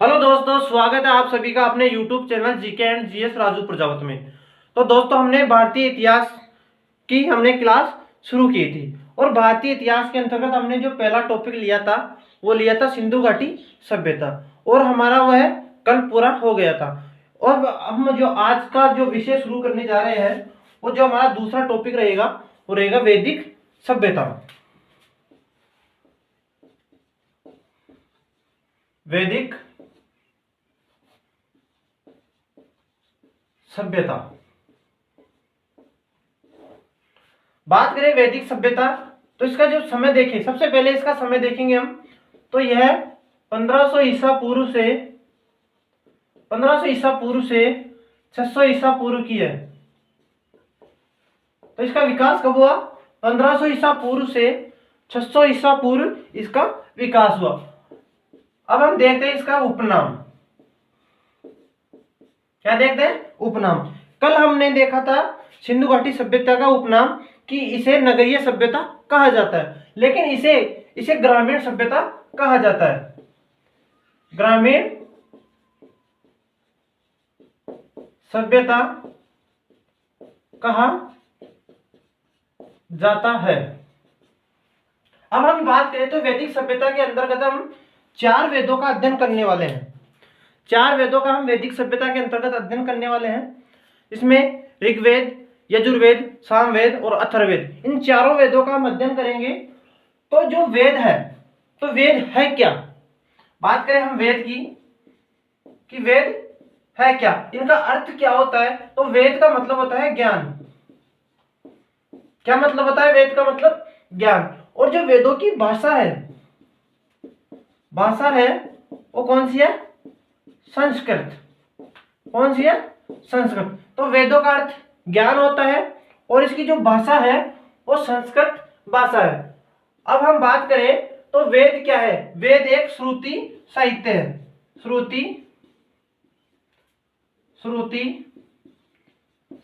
Hello दोस्तों, स्वागत है आप सभी का अपने YouTube channel GK and GS Raju Prajapat में। तो दोस्तों, हमने भारतीय इतिहास की क्लास शुरू की थी और भारतीय इतिहास के अंतर्गत हमने जो पहला टॉपिक लिया था वो लिया था सिंधु घाटी सभ्यता, और हमारा वह कल पूरा हो गया था। और हम जो आज का जो विषय शुरू करने जा रहे हैं वो जो हमारा दूसरा टॉपिक रहेगा वो रहेगा वैदिक सभ्यता। वैदिक सभ्यता। बात करें वैदिक सभ्यता तो इसका जो समय देखें, सबसे पहले इसका समय देखेंगे हम, तो यह 1500 ईसा पूर्व से 600 ईसा पूर्व की है। तो इसका विकास कब हुआ? 1500 ईसा पूर्व से 600 ईसा पूर्व इसका विकास हुआ। अब हम देखते हैं इसका उपनाम। क्या देखते हैं? उपनाम। कल हमने देखा था सिंधु घाटी सभ्यता का उपनाम कि इसे नगरीय सभ्यता कहा जाता है, लेकिन इसे ग्रामीण सभ्यता कहा जाता है। ग्रामीण सभ्यता कहा जाता है। अब हम बात करें तो वैदिक सभ्यता के अंतर्गत हम 4 वेदों का अध्ययन करने वाले हैं। 4 वेदों का हम वैदिक सभ्यता के अंतर्गत अध्ययन करने वाले हैं। इसमें ऋग्वेद, यजुर्वेद, सामवेद और अथर्ववेद, इन चारों वेदों का हम अध्ययन करेंगे। तो जो वेद है, तो वेद है क्या? बात करें हम वेद की कि वेद है क्या, इनका अर्थ क्या होता है? तो वेद का मतलब होता है ज्ञान। क्या मतलब होता है वेद का मतलब? ज्ञान। और जो वेदों की भाषा है वो कौन सी है? संस्कृत। कौन सी है? संस्कृत। तो वेदों का अर्थ ज्ञान होता है और इसकी जो भाषा है वो संस्कृत भाषा है। अब हम बात करें तो वेद क्या है? वेद एक श्रुति साहित्य है। श्रुति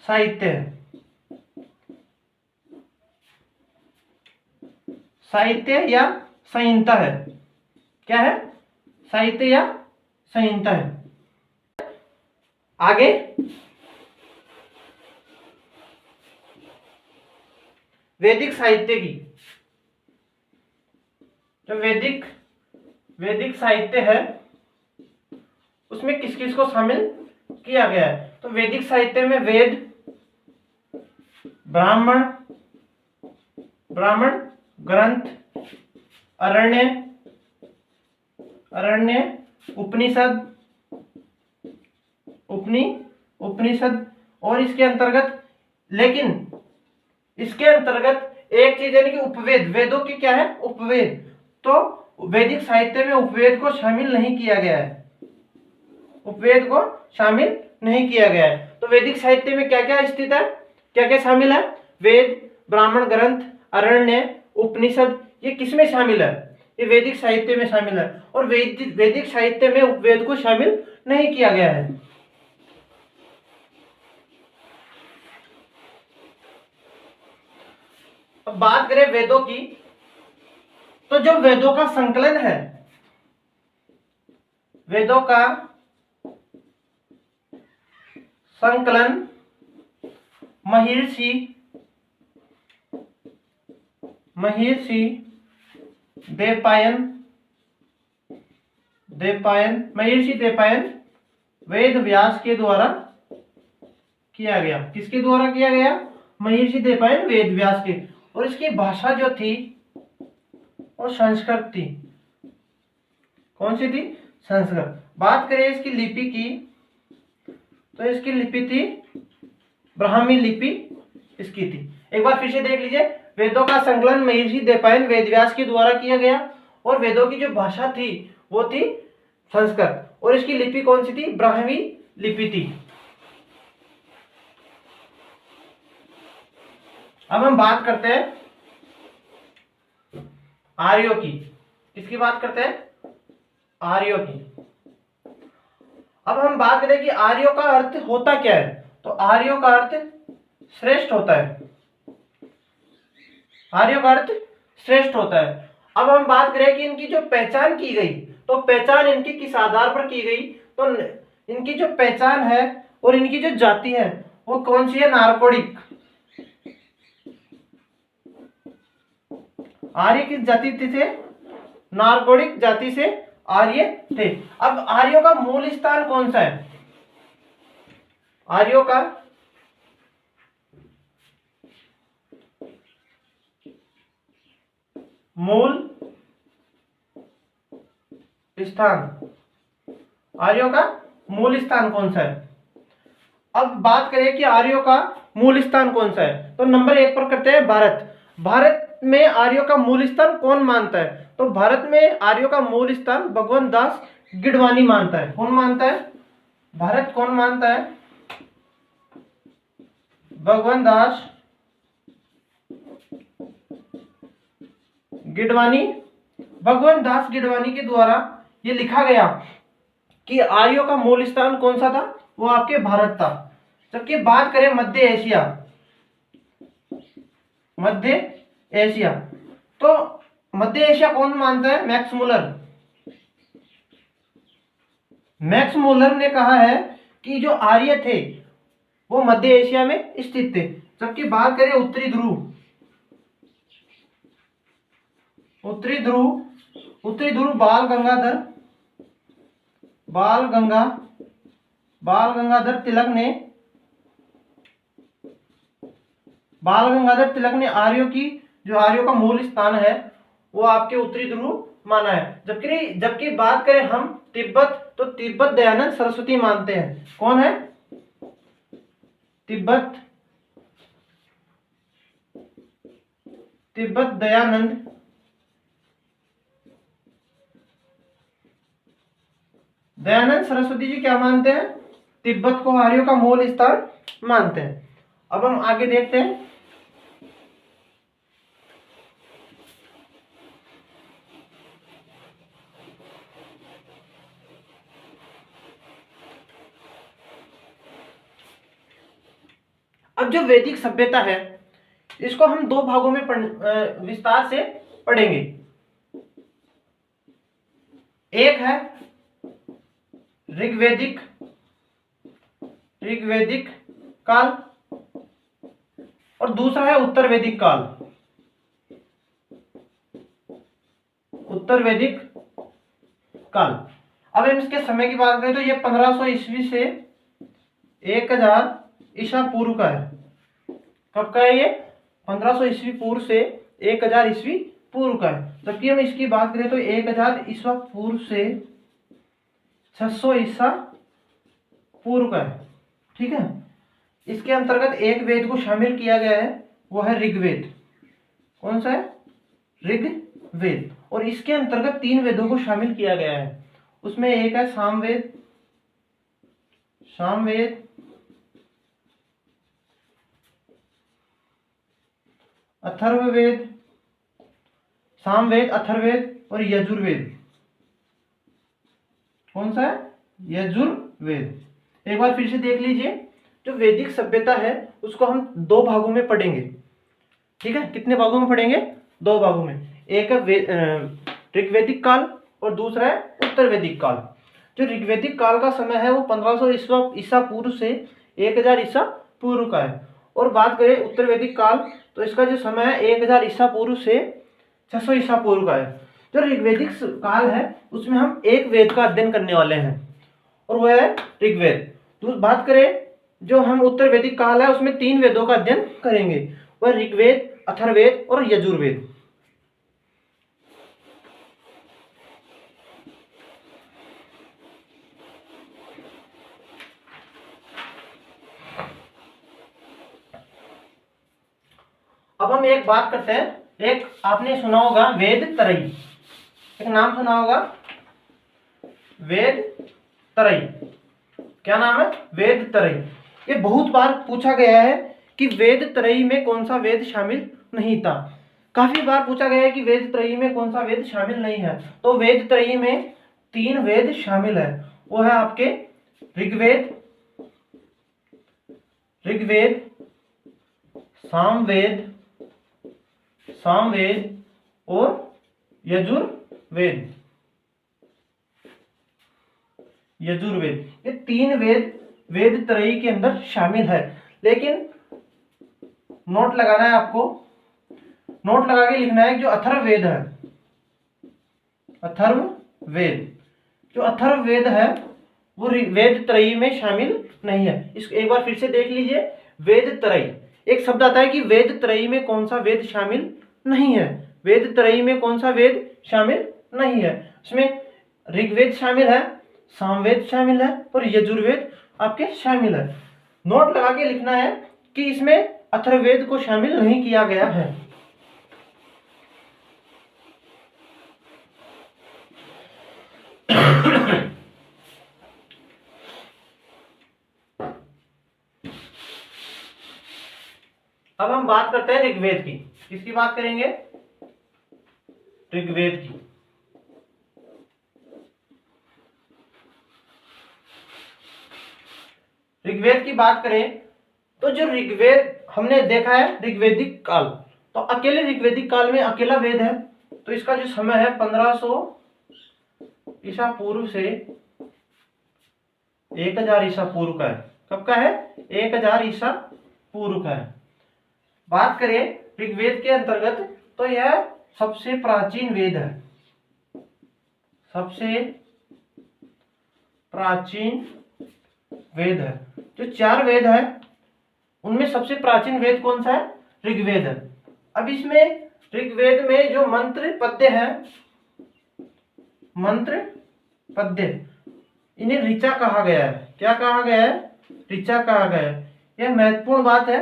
साहित्य है। साहित्य या संहिता है। क्या है? साहित्य या संहिता है। आगे वैदिक साहित्य की, जो वैदिक साहित्य है उसमें किस किस को शामिल किया गया है? तो वैदिक साहित्य में वेद, ब्राह्मण ग्रंथ, अरण्य, उपनिषद और इसके अंतर्गत एक चीज यानी कि उपवेद। वेदों की क्या है? उपवेद। तो वैदिक साहित्य में उपवेद को शामिल नहीं किया गया है। उपवेद को शामिल नहीं किया गया है। तो वैदिक साहित्य में क्या क्या स्थित है, क्या क्या शामिल है? वेद, ब्राह्मण ग्रंथ, अरण्य, उपनिषद, ये किसमें शामिल है? ये वैदिक साहित्य में शामिल है। और वैदिक साहित्य में उपवेद को शामिल नहीं किया गया है। अब बात करें वेदों की, तो जो वेदों का संकलन है, वेदों का संकलन महर्षि देवपायन वेद व्यास के द्वारा किया गया। किसके द्वारा किया गया? महर्षि देवपायन वेद व्यास के। और इसकी भाषा जो थी वो संस्कृत थी। कौन सी थी? संस्कृत। बात करें इसकी लिपि की, तो इसकी लिपि थी ब्राह्मी लिपि इसकी थी। एक बार फिर से देख लीजिए, वेदों का संकलन महर्षि देवपायन वेदव्यास के द्वारा किया गया और वेदों की जो भाषा थी वो थी संस्कृत और इसकी लिपि कौन सी थी? ब्राह्मी लिपि थी। अब हम बात करते हैं आर्यों की। किसकी बात करते हैं? आर्यों की। अब हम बात करें कि आर्यों का अर्थ होता क्या है? तो आर्यों का अर्थ श्रेष्ठ होता है। आर्यों का अर्थ श्रेष्ठ होता है। अब हम बात करें कि इनकी जो पहचान की गई, तो पहचान इनकी किस आधार पर की गई, तो इनकी जो पहचान है और इनकी जो जाति है वो कौन सी है, नार्कोडिक। आर्य किस जाति थे, नार्कोडिक जाति से आर्य थे। अब आर्यों का मूल स्थान कौन सा है, आर्यों का मूल स्थान, आर्यों का मूल स्थान कौन सा है। अब बात करें कि आर्यों का मूल स्थान कौन सा है, तो नंबर 1 पर करते हैं भारत। भारत में आर्यों का मूल स्थान कौन मानता है, तो भारत में आर्यों का मूल स्थान भगवंत दास गिडवानी मानता है। कौन मानता है, भारत कौन मानता है, भगवंत दास गिडवानी। भगवंत दास गिडवानी के द्वारा ये लिखा गया कि आर्यों का मूल स्थान कौन सा था, वो आपके भारत था। जबकि बात करें मध्य एशिया, मध्य एशिया, तो मध्य एशिया कौन मानता है, मैक्स मुलर। मैक्स मुलर ने कहा है कि जो आर्य थे वो मध्य एशिया में स्थित थे। जबकि बात करें उत्तरी ध्रुव, उत्तरी ध्रुव, उत्तरी ध्रुव बाल गंगाधर तिलक ने, बाल गंगाधर तिलक ने आर्यों का मूल स्थान है वो आपके उत्तरी ध्रुव माना है। जबकि बात करें हम तिब्बत, तो तिब्बत दयानंद सरस्वती मानते हैं। कौन है, तिब्बत दयानंद सरस्वती जी क्या मानते हैं, तिब्बत को आर्यों का मूल स्थान मानते हैं। अब हम आगे देखते हैं। अब जो वैदिक सभ्यता है इसको हम दो भागों में विस्तार से पढ़ेंगे। एक है ऋग्वैदिक काल और दूसरा है उत्तर वैदिक काल। उत्तर वैदिक काल, अब हम इसके समय की बात करें तो ये 1500 ईस्वी से 1000 ईसा पूर्व का है। कब का है ये, 1500 ईस्वी पूर्व से 1000 ईस्वी पूर्व का है। जबकि हम इसकी बात करें तो 1000 ईसा पूर्व से 600 ईसा पूर्व का है। ठीक है, इसके अंतर्गत एक वेद को शामिल किया गया है, वो है ऋग्वेद। कौन सा है, ऋग्वेद। और इसके अंतर्गत 3 वेदों को शामिल किया गया है। उसमें एक है सामवेद, अथर्ववेद, सामवेद, अथर्ववेद और यजुर्वेद। कौन सा है, यजुर्वेद। एक बार फिर से देख लीजिए, जो वैदिक सभ्यता है उसको हम 2 भागों में पढ़ेंगे। ठीक है, कितने भागों में पढ़ेंगे, 2 भागों में। एक है ऋग्वैदिक काल और दूसरा है उत्तर वैदिक काल। जो ऋग्वैदिक काल का समय है वो 1500 ईसा पूर्व से 1000 ईसा पूर्व का है। और बात करें उत्तर वैदिक काल तो इसका जो समय है 1000 ईसा पूर्व से 600 ईसा पूर्व का है। जो ऋग्वैदिक काल है उसमें हम एक वेद का अध्ययन करने वाले हैं और वह है ऋग्वेद। तो बात करें जो हम उत्तर वैदिक काल है उसमें 3 वेदों का अध्ययन करेंगे, वह ऋग्वेद, अथर्ववेद और यजुर्वेद। अब हम एक बात करते हैं, एक आपने सुना होगा वेद तरई, एक नाम सुना होगा वेद तरई। क्या नाम है, वेद तरई। ये बहुत बार पूछा गया है कि वेद तरई में कौन सा वेद शामिल नहीं था। काफी बार पूछा गया है कि वेद त्रयी में कौन सा वेद शामिल नहीं है। तो वेद त्रयी में 3 वेद शामिल है, वो है आपके ऋग्वेद, सामवेद और यजुर्वेद। यजुर्वेद, ये 3 वेद वेद त्रयी के अंदर शामिल है। लेकिन नोट लगाना है आपको, नोट लगा के लिखना है जो अथर्ववेद है, अथर्ववेद, जो अथर्ववेद है वो वेद त्रयी में शामिल नहीं है। इसको एक बार फिर से देख लीजिए, वेद त्रयी, एक शब्द आता है कि वेद त्रयी में कौन सा वेद शामिल नहीं है, वेद त्रयी में कौन सा वेद शामिल नहीं है। उसमें ऋग्वेद शामिल है, सामवेद शामिल है और यजुर्वेद आपके शामिल है। नोट लगा के लिखना है कि इसमें अथर्ववेद को शामिल नहीं किया गया है। अब हम बात करते हैं ऋग्वेद की। किसकी बात करेंगे? ऋग्वेद की। ऋग्वेद की बात करें तो जो ऋग्वेद हमने देखा है ऋग्वेदिक काल, तो अकेले ऋग्वेदिक काल में अकेला वेद है, तो इसका जो समय है 1500 ईसा पूर्व से 1000 ईसा पूर्व का है। कब का है? 1000 ईसा पूर्व का है। बात करें ऋग्वेद के अंतर्गत तो यह सबसे प्राचीन वेद है, सबसे प्राचीन वेद है। जो 4 वेद है उनमें सबसे प्राचीन वेद कौन सा है? ऋग्वेद है। अब इसमें ऋग्वेद में जो मंत्र पद्य है, मंत्र पद्य, इन्हें ऋचा कहा गया है। क्या कहा गया है? ऋचा कहा गया है। यह महत्वपूर्ण बात है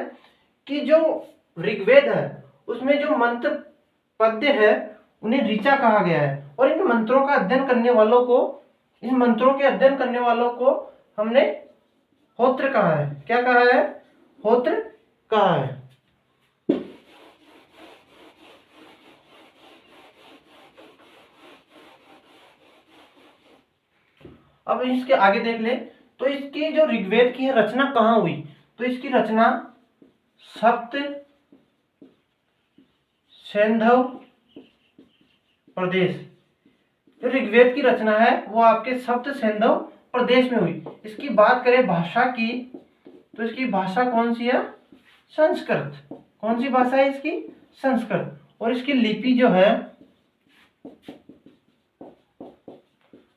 कि जो ऋग्वेद है उसमें जो मंत्र पद्य है उन्हें ऋचा कहा गया है। और इन मंत्रों का अध्ययन करने वालों को, इन मंत्रों के अध्ययन करने वालों को हमने होत्र कहा है। क्या कहा है? होत्र कहा है। अब इसके आगे देख ले तो इसकी जो ऋग्वेद की रचना कहाँ हुई, तो इसकी रचना सप्त सैंधव प्रदेश, जो ऋग्वेद की रचना है वो आपके सप्त सैंधव प्रदेश में हुई। इसकी बात करें भाषा की तो इसकी भाषा कौन सी है? संस्कृत। कौन सी भाषा है इसकी? संस्कृत। और इसकी लिपि जो है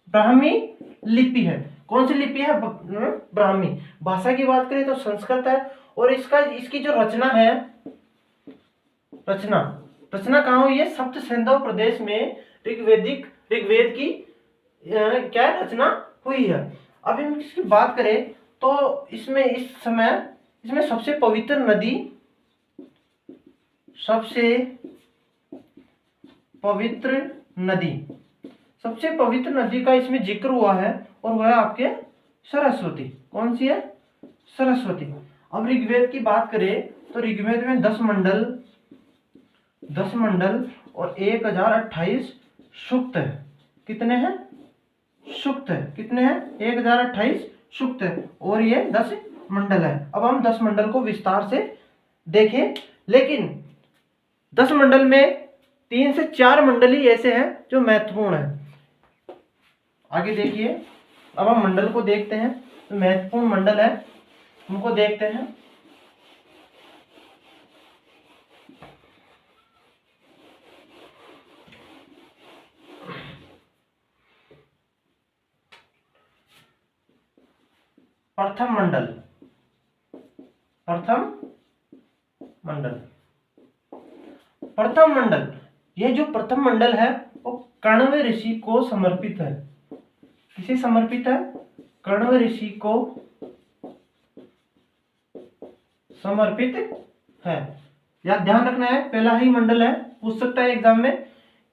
ब्राह्मी लिपि है। कौन सी लिपि है? ब्राह्मी। भाषा की बात करें तो संस्कृत है। और इसकी जो रचना है, रचना कहाँ हुई है? सप्त सैंधव प्रदेश में ऋग्वेद की क्या रचना हुई है। अब हम इसकी बात करें तो इसमें इस समय इसमें सबसे पवित्र नदी, सबसे पवित्र नदी का इसमें जिक्र हुआ है और वह आपके सरस्वती। कौन सी है? सरस्वती। अब ऋग्वेद की बात करें तो ऋग्वेद में 10 मंडल और 1028 सूक्त है। कितने हैं? सूक्त है। कितने हैं? 1028 सूक्त है और ये 10 मंडल है। अब हम 10 मंडल को विस्तार से देखें, लेकिन 10 मंडल में 3 से 4 मंडल ही ऐसे हैं जो महत्वपूर्ण है। आगे देखिए, अब हम मंडल को देखते हैं। तो महत्वपूर्ण मंडल है उनको देखते हैं। प्रथम मंडल, ये जो प्रथम मंडल है वो कण्व ऋषि को समर्पित है। किसे समर्पित है? कण्व ऋषि को समर्पित है। या ध्यान रखना है, पहला ही मंडल है, पूछ सकता है एग्जाम में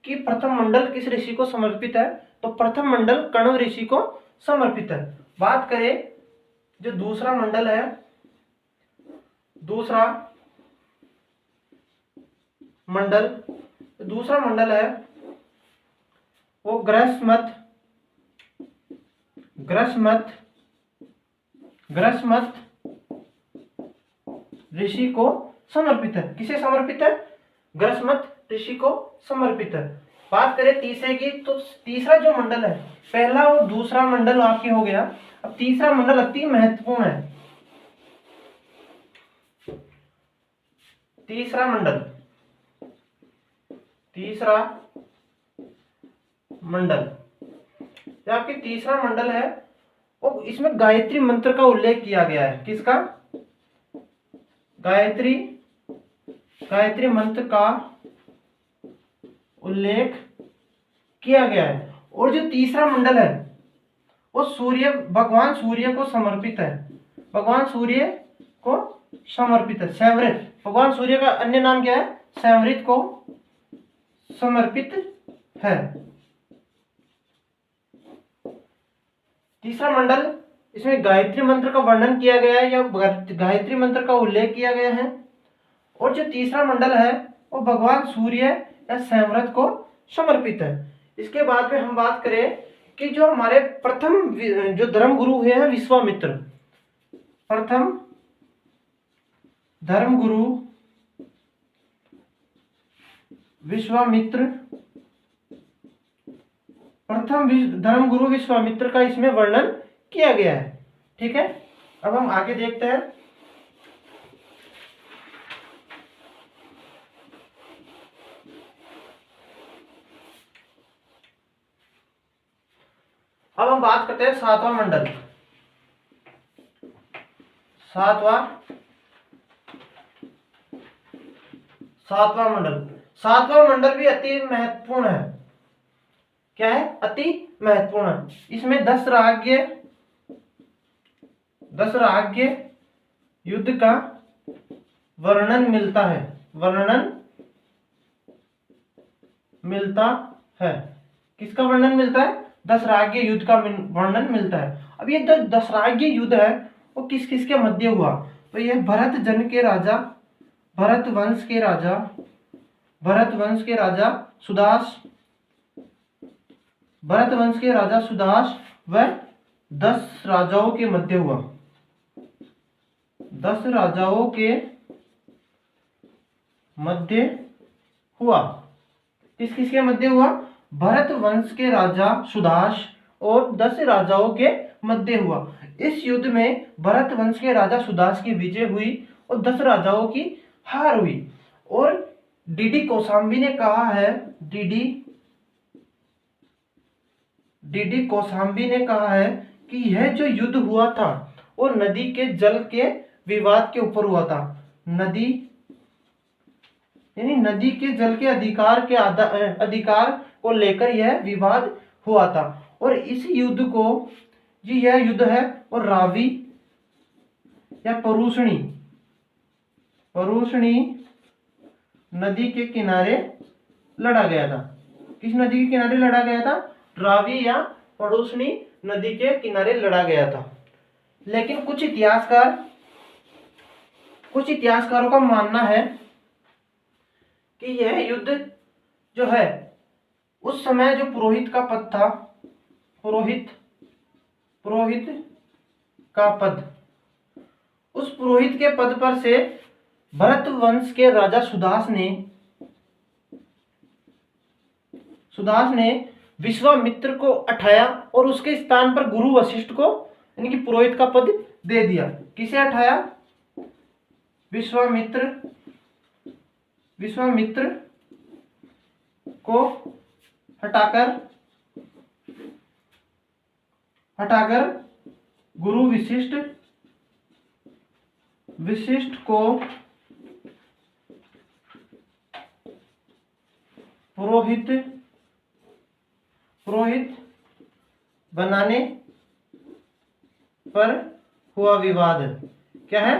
कि प्रथम मंडल किस ऋषि को समर्पित है, तो प्रथम मंडल कण्व ऋषि को समर्पित है। बात करें जो दूसरा मंडल है, दूसरा मंडल है वो ग्रसमत ऋषि को समर्पित है। किसे समर्पित है? ग्रसमत ऋषि को समर्पित है। बात करें तीसरे की, तो तीसरा जो मंडल है, पहला और दूसरा मंडल आपके हो गया, अब तीसरा मंडल अति महत्वपूर्ण है। तीसरा मंडल, तीसरा मंडल जो आपकी तीसरा मंडल है, वो इसमें गायत्री मंत्र का उल्लेख किया गया है। किसका? गायत्री, गायत्री मंत्र का उल्लेख किया गया है। और जो तीसरा मंडल है वो सूर्य, भगवान सूर्य को समर्पित है। भगवान सूर्य को समर्पित है, सैवृत। भगवान सूर्य का अन्य नाम क्या है? सैवृत को समर्पित है। तीसरा मंडल, इसमें गायत्री मंत्र का वर्णन किया गया है या गायत्री मंत्र का उल्लेख किया गया है। और जो तीसरा मंडल है वो भगवान सूर्य या सैवृत को समर्पित है। इसके बाद में हम बात करें कि जो हमारे प्रथम जो धर्म गुरु हुए हैं विश्वामित्र, प्रथम धर्म गुरु विश्वामित्र, प्रथम धर्म गुरु विश्वामित्र का इसमें वर्णन किया गया है। ठीक है, अब हम आगे देखते हैं। अब हम बात करते हैं सातवां मंडल। सातवां मंडल, सातवां मंडल भी अति महत्वपूर्ण है। क्या है? अति महत्वपूर्ण है। इसमें 10 राज्य युद्ध का वर्णन मिलता है, वर्णन मिलता है। किसका वर्णन मिलता है? 10 राज्य युद्ध का वर्णन मिलता है। अब ये 10 राज्य युद्ध है वो किस किस के मध्य हुआ? तो ये भरत जन के राजा, भरत वंश के राजा सुदास, भरत वंश के राजा सुदास व 10 राजाओं के मध्य हुआ। 10 राजाओं के मध्य हुआ। किस किस के मध्य हुआ? भरत वंश के राजा सुदास और 10 राजाओं के मध्य हुआ। इस युद्ध में भरत वंश के राजा सुदास की विजय हुई और 10 राजाओं की हार हुई। और डीडी कौशाम्बी ने कहा है, डीडी कौशाम्बी ने कहा है कि यह जो युद्ध हुआ था वो नदी के जल के विवाद के ऊपर हुआ था। नदी यानी नदी के जल के अधिकार को लेकर यह विवाद हुआ था। और इस युद्ध को, जी यह युद्ध है और रावी या परूषणी नदी के किनारे लड़ा गया था। किस नदी के किनारे लड़ा गया था? रावी या परूषणी नदी के किनारे लड़ा गया था। लेकिन कुछ इतिहासकारों का मानना है कि यह युद्ध जो है उस समय जो पुरोहित का पद था, पुरोहित का पद, उस पुरोहित के पद पर से भरत वंश के राजा सुदास ने विश्वामित्र को हटाया और उसके स्थान पर गुरु वशिष्ठ को यानी कि पुरोहित का पद दे दिया। किसे हटाया? विश्वामित्र को हटाकर गुरु वशिष्ठ को पुरोहित बनाने पर हुआ विवाद। क्या है?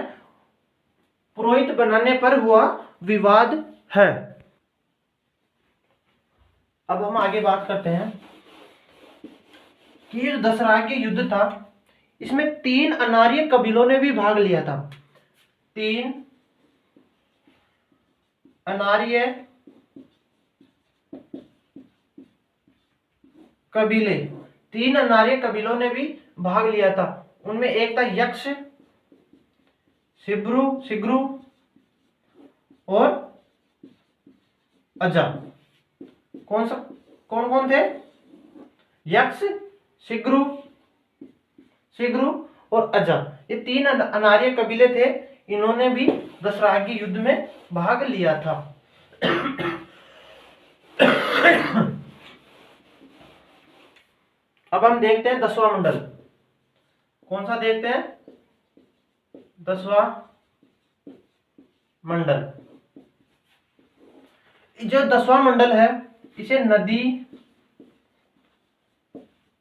पुरोहित बनाने पर हुआ विवाद है। अब हम आगे बात करते हैं कि ये दशहरा के युद्ध था, इसमें 3 अनार्य कबीलों ने भी भाग लिया था। 3 अनार्य कबीलों ने भी भाग लिया था। उनमें एक था यक्ष, शिग्रू और अजा। कौन सा? कौन कौन थे? यक्ष, शिग्रु, शिग्रु और अजा, ये 3 अनार्य कबीले थे। इन्होंने भी दशरागी युद्ध में भाग लिया था। अब हम देखते हैं 10वां मंडल। कौन सा देखते हैं? 10वां मंडल। जो 10वां मंडल है इसे नदी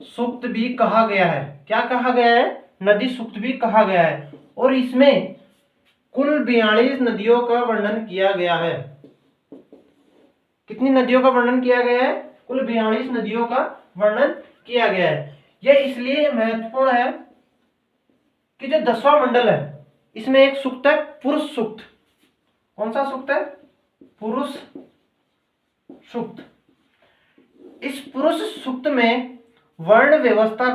सूक्त भी कहा गया है। क्या कहा गया है? नदी सूक्त भी कहा गया है। और इसमें कुल 42 नदियों का वर्णन किया गया है। कितनी नदियों का वर्णन किया गया है? कुल 42 नदियों का वर्णन किया गया है। यह इसलिए महत्वपूर्ण है कि जो 10वां मंडल है इसमें एक सूक्त है पुरुष सूक्त। कौन सा सूक्त है? पुरुष सूक्त। इस पुरुष सूक्त में वर्ण व्यवस्था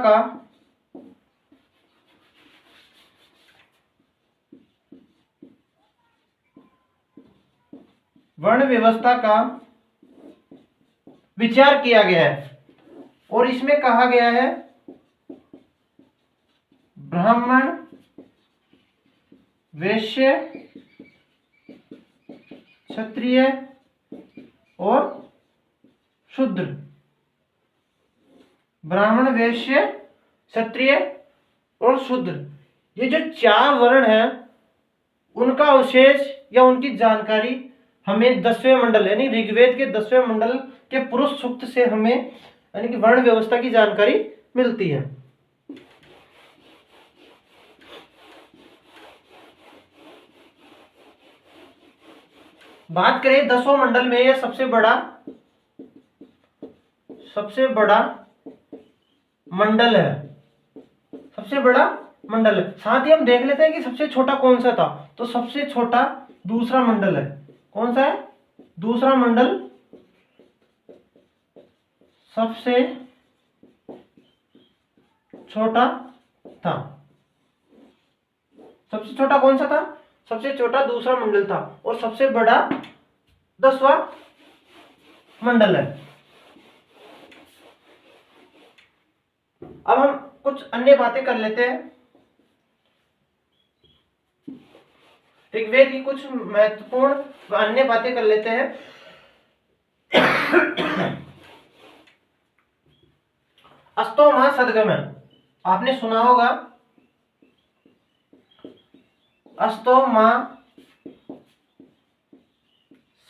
का विचार किया गया है। और इसमें कहा गया है ब्राह्मण, वैश्य, क्षत्रिय और शूद्र। ब्राह्मण, वैश्य, क्षत्रिय और शूद्र, ये जो 4 वर्ण हैं उनका अवशेष या उनकी जानकारी हमें 10वें मंडल यानी ऋग्वेद के 10वें मंडल के पुरुष सूक्त से हमें यानी कि वर्ण व्यवस्था की जानकारी मिलती है। बात करें 10वें मंडल में, यह सबसे बड़ा मंडल है। सबसे बड़ा मंडल है। साथ ही हम देख लेते हैं कि सबसे छोटा कौन सा था। तो सबसे छोटा दूसरा मंडल है। कौन सा है? दूसरा मंडल सबसे छोटा था। सबसे छोटा कौन सा था? सबसे छोटा दूसरा मंडल था। और सबसे बड़ा 10वां मंडल है। अब हम कुछ अन्य बातें कर लेते हैं। ऋग्वेद की कुछ महत्वपूर्ण अन्य बातें कर लेते हैं। अस्तोमा सदगमय, आपने सुना होगा। अस्तोमा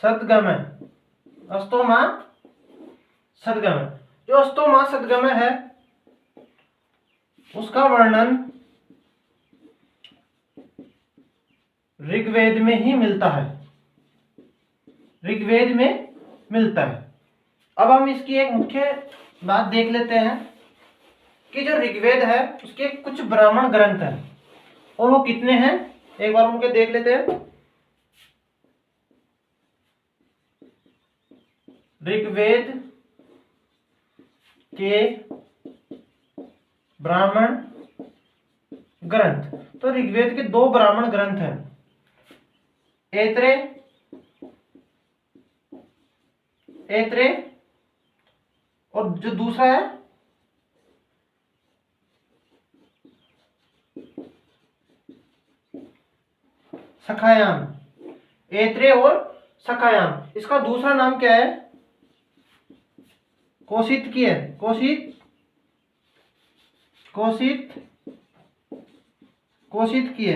सदगमय, अस्तोमा सदगमय। जो अस्तोमा सदगमय है उसका वर्णन ऋग्वेद में ही मिलता है। ऋग्वेद में मिलता है। अब हम इसकी एक मुख्य बात देख लेते हैं कि जो ऋग्वेद है उसके कुछ ब्राह्मण ग्रंथ हैं। और वो कितने हैं एक बार उनके देख लेते हैं। ऋग्वेद के ब्राह्मण ग्रंथ, तो ऋग्वेद के 2 ब्राह्मण ग्रंथ हैं, ऐत्रेय और जो दूसरा है सखायान। ऐत्रेय और सखायान। इसका दूसरा नाम क्या है? कौशितकीय। कौशितकीय।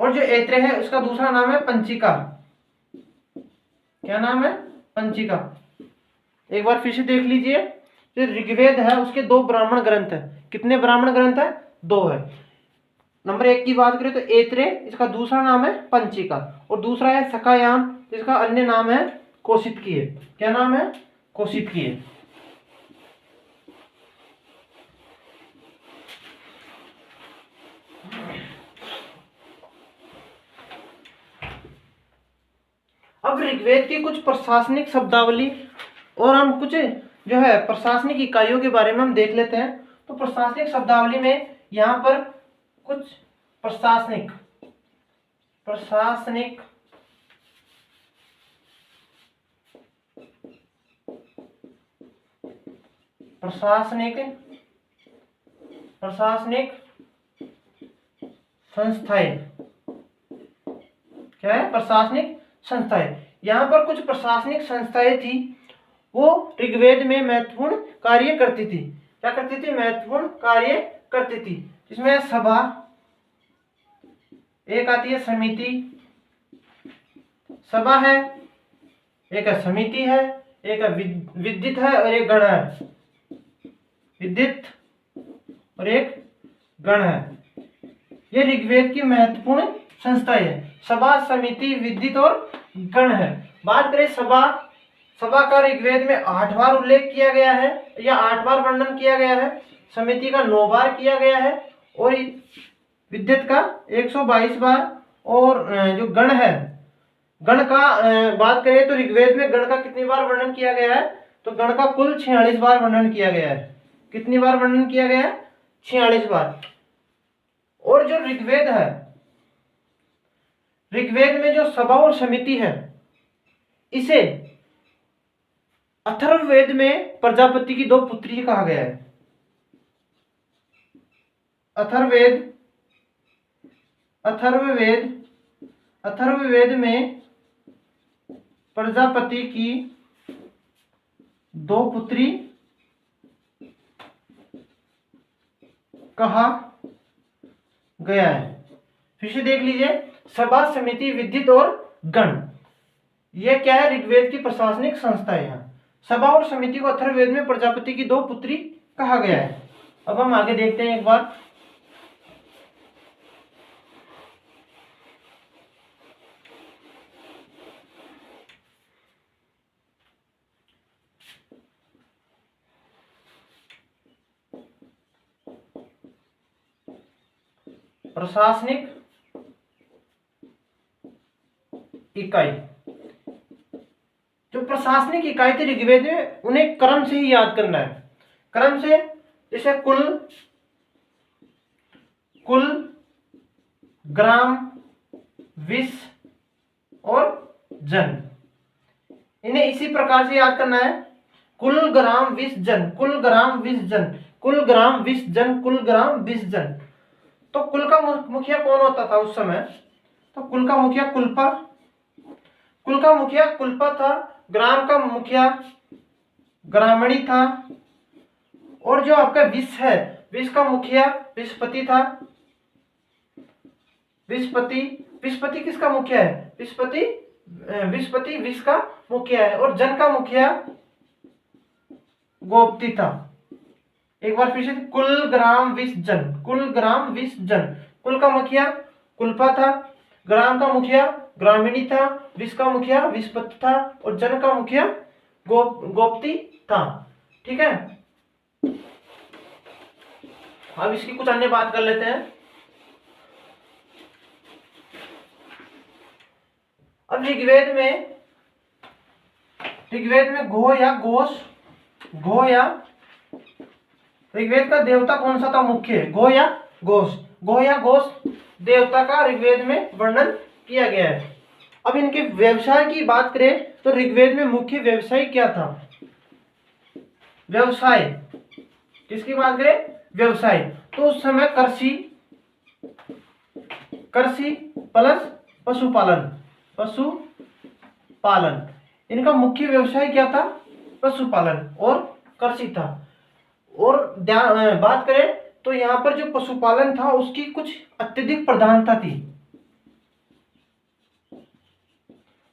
और जो ऐत्रेय है उसका दूसरा नाम है पंचिका। क्या नाम है? पंचिका। एक बार फिर से देख लीजिए। जो ऋग्वेद है उसके 2 ब्राह्मण ग्रंथ है। कितने ब्राह्मण ग्रंथ है? 2 है। नंबर 1 की बात करें तो ऐत्रेय, इसका दूसरा नाम है पंचिका। और दूसरा है सखायान, इसका अन्य नाम है कौशितकीय। क्या नाम है? कौशितकीय। अब ऋग्वेद की कुछ प्रशासनिक शब्दावली और हम कुछ जो है प्रशासनिक इकाइयों के बारे में हम देख लेते हैं। तो प्रशासनिक शब्दावली में यहाँ पर कुछ प्रशासनिक प्रशासनिक प्रशासनिक संस्थाएं। क्या है? प्रशासनिक संस्थाएं। यहाँ पर कुछ प्रशासनिक संस्थाएं थी, वो ऋग्वेद में महत्वपूर्ण कार्य करती थी। क्या करती थी? महत्वपूर्ण कार्य करती थी। इसमें सभा एक आती है, समिति सभा है, एक समिति है, एक विद्युत है और एक गण है। विद्युत और एक गण है। ये ऋग्वेद की महत्वपूर्ण संस्थाएं है। सभा, समिति, विद्युत और गण है। बात करें सभा, सभा का ऋग्वेद में 8 बार उल्लेख किया गया है या 8 बार वर्णन किया गया है। समिति का 9 बार किया गया है और विद्युत का 122 बार। और जो गण है, गण का बात करें तो ऋग्वेद में गण का कितनी बार वर्णन किया गया है? तो गण का कुल 46 बार वर्णन किया गया है। कितनी बार वर्णन किया गया है? 46 बार। और जो ऋग्वेद है, ऋग्वेद में जो सभा और समिति है, इसे अथर्ववेद में प्रजापति की 2 पुत्री कहा गया है। अथर्ववेद में प्रजापति की 2 पुत्री कहा गया है। फिर से देख लीजिए, सभा, समिति, विद्युत और गण, ये क्या है? ऋग्वेद की प्रशासनिक संस्था है। यहाँ सभा और समिति को अथर्ववेद में प्रजापति की 2 पुत्री कहा गया है। अब हम आगे देखते हैं एक बार। प्रशासनिक इकाई, जो प्रशासनिक इकाई थी ऋग्वेद में, उन्हें क्रम से ही याद करना है। क्रम से, जैसे कुल, ग्राम, विष और जन, इन्हें इसी प्रकार से याद करना है। कुल, ग्राम, विष, जन, कुल, ग्राम, विष, जन, कुल, ग्राम, विष, जन, कुल, ग्राम, विष, जन। तो कुल का मुखिया कौन होता था उस समय? तो कुल का मुखिया कुलपा था। ग्राम का मुखिया ग्रामणी था। और जो आपका विष है, विष का मुखिया विषपति था। विषपति किसका मुखिया है? विषपति विष का मुखिया है। और जन का मुखिया गोपति था। एक बार फिर से, कुल, ग्राम, विष, जन, कुल, ग्राम, विष, जन। कुल का मुखिया कुलपा था, ग्राम का मुखिया ग्रामीणी था, विष का मुखिया विषपति था और जन का मुखिया गोपति था। ठीक है। अब इसकी कुछ अन्य बात कर लेते हैं। अब ऋग्वेद में घो या ऋग्वेद का देवता कौन सा था मुख्य? घो या घोष देवता का ऋग्वेद में वर्णन किया गया है। अब इनके व्यवसाय की बात करें तो ऋग्वेद में मुख्य व्यवसाय क्या था? व्यवसाय, किसकी बात करें? व्यवसाय। तो उस समय कृषि प्लस पशुपालन, इनका मुख्य व्यवसाय क्या था? पशुपालन और कृषि था। और बात करें तो यहाँ पर जो पशुपालन था उसकी कुछ अत्यधिक प्रधानता थी।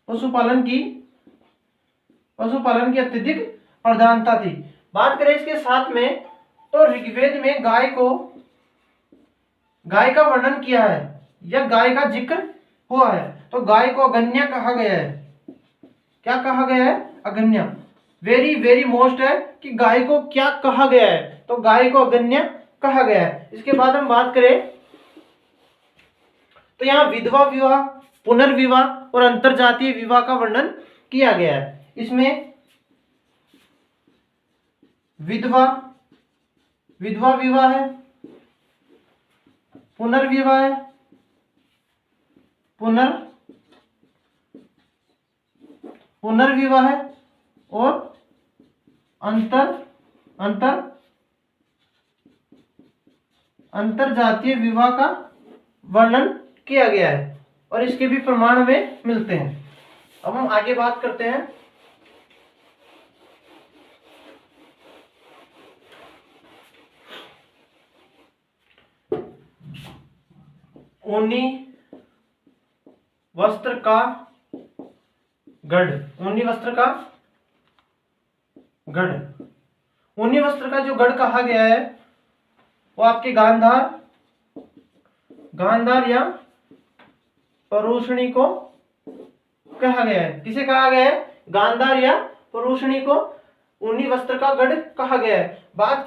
पशुपालन की अत्यधिक प्रधानता थी। बात करें इसके साथ में तो ऋग्वेद में गाय का वर्णन किया है या गाय का जिक्र हुआ है। तो गाय को अगन्या कहा गया है। क्या कहा गया है? अगन्या। वेरी वेरी मोस्ट है कि गाय को क्या कहा गया है? तो गाय को अगन्या कहा गया है। इसके बाद हम बात करें तो यहाँ विधवा विवाह, पुनर्विवाह और अंतरजातीय विवाह का वर्णन किया गया है। इसमें विधवा विवाह है, पुनर्विवाह है, पुनर्विवाह है और अंतरजातीय अंतर अंतर जातीय विवाह का वर्णन किया गया है और इसके भी प्रमाण हमें मिलते हैं। अब हम आगे बात करते हैं ऊनी वस्त्र का गढ़। ऊनी वस्त्र का गढ़, ऊनी वस्त्र का जो गढ़ कहा गया है वो आपके गांधार या परुष्णी को कहा गया है। किसे कहा गया है? गांधार या परुष्णी को ऊनी वस्त्र का गढ़ कहा गया है। बात